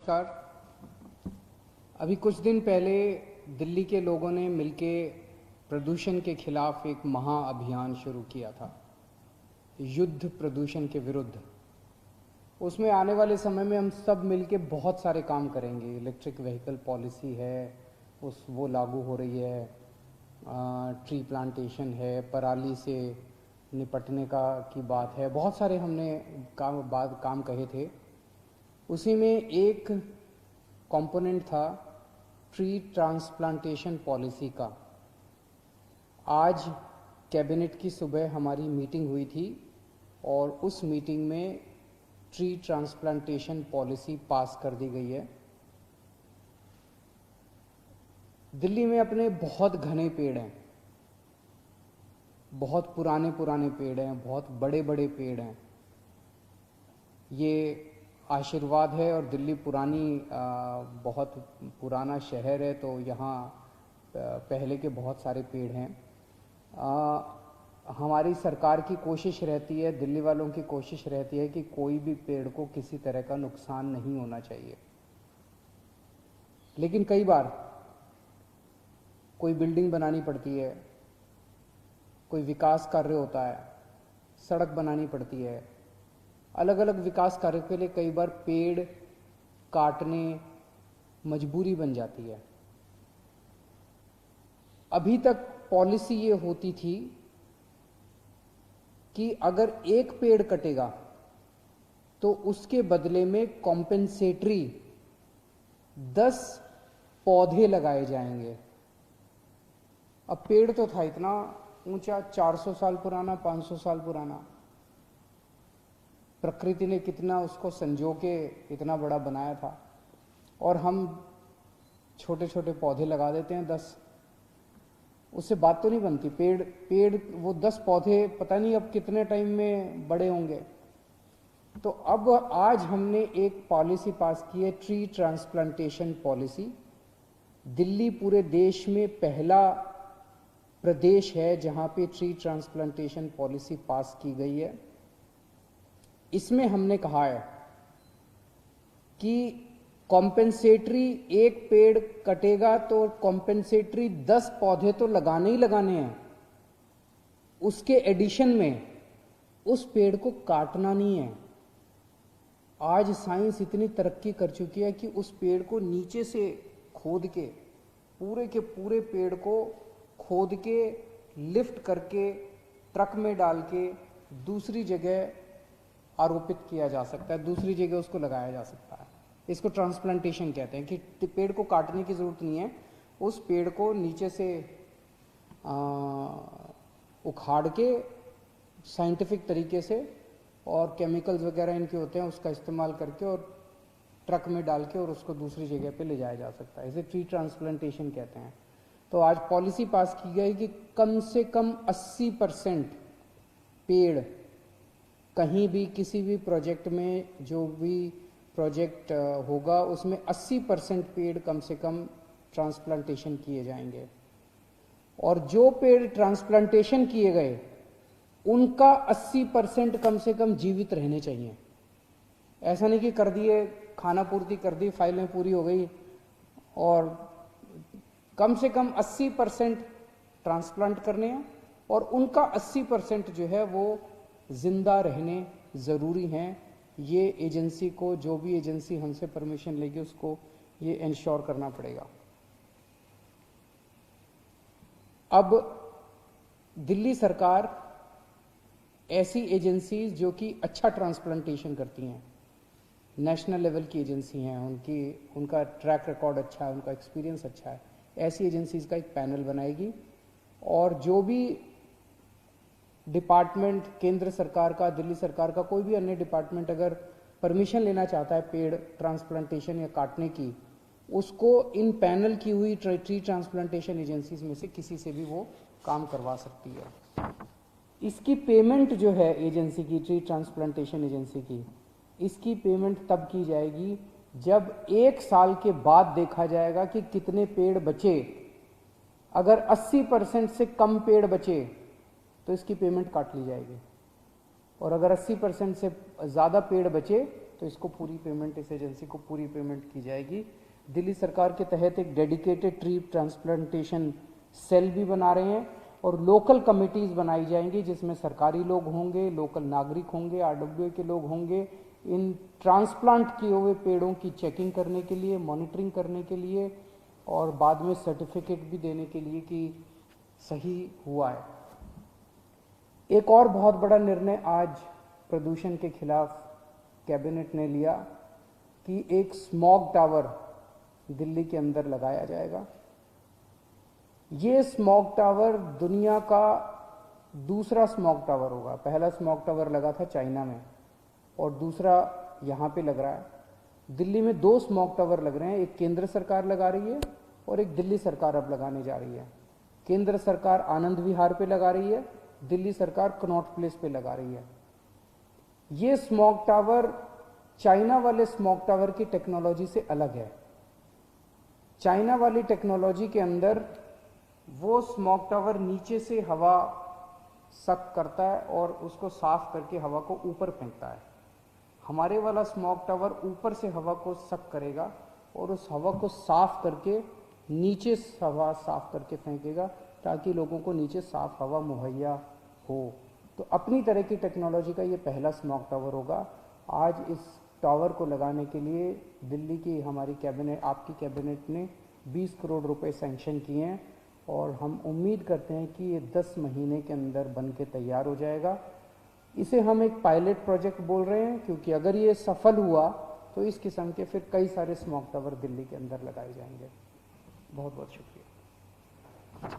नमस्कार। अभी कुछ दिन पहले दिल्ली के लोगों ने मिलके प्रदूषण के खिलाफ एक महाअभियान शुरू किया था, युद्ध प्रदूषण के विरुद्ध। उसमें आने वाले समय में हम सब मिलके बहुत सारे काम करेंगे। इलेक्ट्रिक व्हीकल पॉलिसी है, वो लागू हो रही है, ट्री प्लांटेशन है, पराली से निपटने की बात है, बहुत सारे हमने काम कहे थे। उसी में एक कंपोनेंट था ट्री ट्रांसप्लांटेशन पॉलिसी का। आज कैबिनेट की सुबह हमारी मीटिंग हुई थी और उस मीटिंग में ट्री ट्रांसप्लांटेशन पॉलिसी पास कर दी गई है। दिल्ली में अपने बहुत घने पेड़ हैं, बहुत पुराने पेड़ हैं, बहुत बड़े बड़े पेड़ हैं। ये आशीर्वाद है और दिल्ली बहुत पुराना शहर है, तो यहाँ पहले के बहुत सारे पेड़ हैं। हमारी सरकार की कोशिश रहती है, दिल्ली वालों की कोशिश रहती है कि कोई भी पेड़ को किसी तरह का नुकसान नहीं होना चाहिए। लेकिन कई बार कोई बिल्डिंग बनानी पड़ती है, कोई विकास कार्य होता है, सड़क बनानी पड़ती है, अलग अलग विकास कार्य के लिए कई बार पेड़ काटने मजबूरी बन जाती है। अभी तक पॉलिसी ये होती थी कि अगर एक पेड़ कटेगा तो उसके बदले में कॉम्पेंसेटरी 10 पौधे लगाए जाएंगे। अब पेड़ तो था इतना ऊंचा, 400 साल पुराना, 500 साल पुराना। प्रकृति ने कितना उसको संजो के इतना बड़ा बनाया था, और हम छोटे छोटे पौधे लगा देते हैं 10। उससे बात तो नहीं बनती। पेड़ वो 10 पौधे पता नहीं अब कितने टाइम में बड़े होंगे। तो अब आज हमने एक पॉलिसी पास की है, ट्री ट्रांसप्लांटेशन पॉलिसी। दिल्ली पूरे देश में पहला प्रदेश है जहां पे ट्री ट्रांसप्लांटेशन पॉलिसी पास की गई है। इसमें हमने कहा है कि कॉम्पेंसेटरी, एक पेड़ कटेगा तो कॉम्पेंसेटरी 10 पौधे तो लगाने ही लगाने हैं। उसके एडिशन में उस पेड़ को काटना नहीं है। आज साइंस इतनी तरक्की कर चुकी है कि उस पेड़ को नीचे से खोद के पूरे पेड़ को खोद के लिफ्ट करके ट्रक में डाल के दूसरी जगह आरोपित किया जा सकता है, दूसरी जगह उसको लगाया जा सकता है। इसको ट्रांसप्लांटेशन कहते हैं कि पेड़ को काटने की जरूरत नहीं है, उस पेड़ को नीचे से उखाड़ के साइंटिफिक तरीके से और केमिकल्स वगैरह इनके होते हैं उसका इस्तेमाल करके और ट्रक में डाल के और उसको दूसरी जगह पे ले जाया जा सकता है। इसे ट्री ट्रांसप्लांटेशन कहते हैं। तो आज पॉलिसी पास की गई कि कम से कम 80% पेड़ कहीं भी किसी भी प्रोजेक्ट में, जो भी प्रोजेक्ट होगा उसमें 80% पेड़ कम से कम ट्रांसप्लांटेशन किए जाएंगे। और जो पेड़ ट्रांसप्लांटेशन किए गए उनका 80% कम से कम जीवित रहने चाहिए। ऐसा नहीं कि कर दिए, खाना पूर्ति कर दी, फाइलें पूरी हो गई, और कम से कम 80% ट्रांसप्लांट करने हैं और उनका 80% जो है वो जिंदा रहने जरूरी हैं। ये एजेंसी को, जो भी एजेंसी हमसे परमिशन लेगी, उसको ये इंश्योर करना पड़ेगा। अब दिल्ली सरकार ऐसी एजेंसीज जो कि अच्छा ट्रांसप्लांटेशन करती हैं, नेशनल लेवल की एजेंसी हैं, उनका ट्रैक रिकॉर्ड अच्छा है, उनका एक्सपीरियंस अच्छा है, ऐसी एजेंसीज का एक पैनल बनाएगी। और जो भी डिपार्टमेंट, केंद्र सरकार का, दिल्ली सरकार का, कोई भी अन्य डिपार्टमेंट अगर परमिशन लेना चाहता है पेड़ ट्रांसप्लांटेशन या काटने की, उसको इन पैनल की हुई ट्री ट्रांसप्लांटेशन एजेंसीज में से किसी से भी वो काम करवा सकती है। इसकी पेमेंट जो है एजेंसी की, ट्री ट्रांसप्लांटेशन एजेंसी की, इसकी पेमेंट तब की जाएगी जब 1 साल के बाद देखा जाएगा कि कितने पेड़ बचे। अगर 80% से कम पेड़ बचे तो इसकी पेमेंट काट ली जाएगी, और अगर 80% से ज़्यादा पेड़ बचे तो इसको पूरी पेमेंट, इस एजेंसी को पूरी पेमेंट की जाएगी। दिल्ली सरकार के तहत एक डेडिकेटेड ट्री ट्रांसप्लांटेशन सेल भी बना रहे हैं और लोकल कमिटीज़ बनाई जाएंगी जिसमें सरकारी लोग होंगे, लोकल नागरिक होंगे, आरडब्ल्यूए के लोग होंगे, इन ट्रांसप्लांट किए हुए पेड़ों की चेकिंग करने के लिए, मॉनिटरिंग करने के लिए और बाद में सर्टिफिकेट भी देने के लिए कि सही हुआ है। एक और बहुत बड़ा निर्णय आज प्रदूषण के खिलाफ कैबिनेट ने लिया कि एक स्मॉग टावर दिल्ली के अंदर लगाया जाएगा। ये स्मॉग टावर दुनिया का दूसरा स्मॉग टावर होगा। पहला स्मॉग टावर लगा था चाइना में और दूसरा यहाँ पे लग रहा है। दिल्ली में 2 स्मॉग टावर लग रहे हैं, एक केंद्र सरकार लगा रही है और एक दिल्ली सरकार अब लगाने जा रही है। केंद्र सरकार आनंद विहार पे लगा रही है, दिल्ली सरकार कनॉट प्लेस पे लगा रही है। ये स्मॉग टावर चाइना वाले स्मॉग टावर की टेक्नोलॉजी से अलग है। चाइना वाली टेक्नोलॉजी के अंदर वो स्मॉग टावर नीचे से हवा सक करता है और उसको साफ करके हवा को ऊपर फेंकता है। हमारे वाला स्मॉग टावर ऊपर से हवा को सक करेगा और उस हवा को साफ करके नीचे हवा साफ करके फेंकेगा ताकि लोगों को नीचे साफ हवा मुहैया हो। तो अपनी तरह की टेक्नोलॉजी का ये पहला स्मॉग टावर होगा। आज इस टावर को लगाने के लिए दिल्ली की हमारी कैबिनेट, आपकी कैबिनेट ने 20 करोड़ रुपए सैंक्शन किए हैं और हम उम्मीद करते हैं कि ये 10 महीने के अंदर बन के तैयार हो जाएगा। इसे हम एक पायलट प्रोजेक्ट बोल रहे हैं क्योंकि अगर ये सफल हुआ तो इस किस्म के फिर कई सारे स्मॉग टावर दिल्ली के अंदर लगाए जाएंगे। बहुत बहुत शुक्रिया।